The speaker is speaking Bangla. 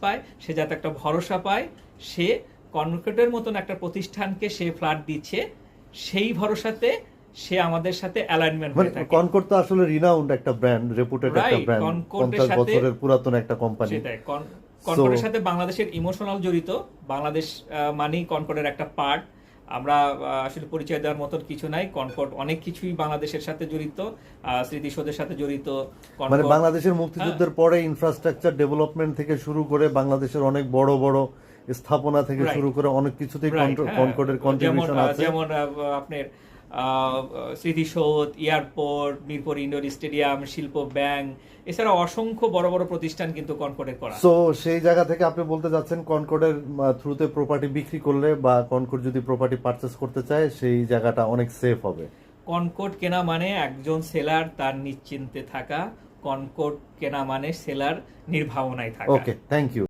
পায়, সে যাতে একটা ভরসা পায়, সে কনকর্ডের মতন একটা প্রতিষ্ঠানকে সে ফ্ল্যাট দিচ্ছে, সেই ভরসাতে সে আমাদের সাথে অ্যালাইনমেন্ট হয়ে থাকে। কনকর্ড তো আসলে রিনাউন্ড একটা ব্র্যান্ড, রেপুটেড একটা ব্র্যান্ড, 50 বছরের পুরাতন একটা কোম্পানি। সেটাই, কনকর্ডের সাথে বাংলাদেশের ইমোশনাল জড়িত, বাংলাদেশ মানেই কনকর্ডের একটা পার্ট। আমরা আসলে পরিচয় দেওয়ার মতন কিছু নাই, কনকর্ড অনেক কিছুই বাংলাদেশের সাথে জড়িত, স্মৃতিসৌধের সাথে জড়িত। মানে বাংলাদেশের মুক্তিযুদ্ধের পরে ইনফ্রাস্ট্রাকচার ডেভেলপমেন্ট থেকে শুরু করে বাংলাদেশের অনেক বড় বড় স্থাপনা থেকে শুরু করে অনেক কিছুতেই কনকর্ডের কন্ট্রিবিউশন আছে। যেমন আপনার স্মৃতিসৌধ, এয়ারপোর্ট, মিরপুর ইন্ডোর স্টেডিয়াম, শিল্প ব্যাংক, এছাড়া অসংখ্য বড় বড় প্রতিষ্ঠান কিন্তু কনকর্ডের করা। সো সেই জায়গা থেকে আপনি বলতে যাচ্ছেন কনকর্ডের থ্রুতে প্রপার্টি বিক্রি করলে বা কনকর্ড যদি প্রপার্টি পারচেজ করতে চায় সেই জায়গাটা অনেক সেফ হবে। কনকর্ড কেনা মানে একজন সেলার তার নিশ্চিন্তে থাকা, কনকর্ড কেনা মানে সেলার নির্ভাবনায় থাকা। ওকে, থ্যাংক ইউ।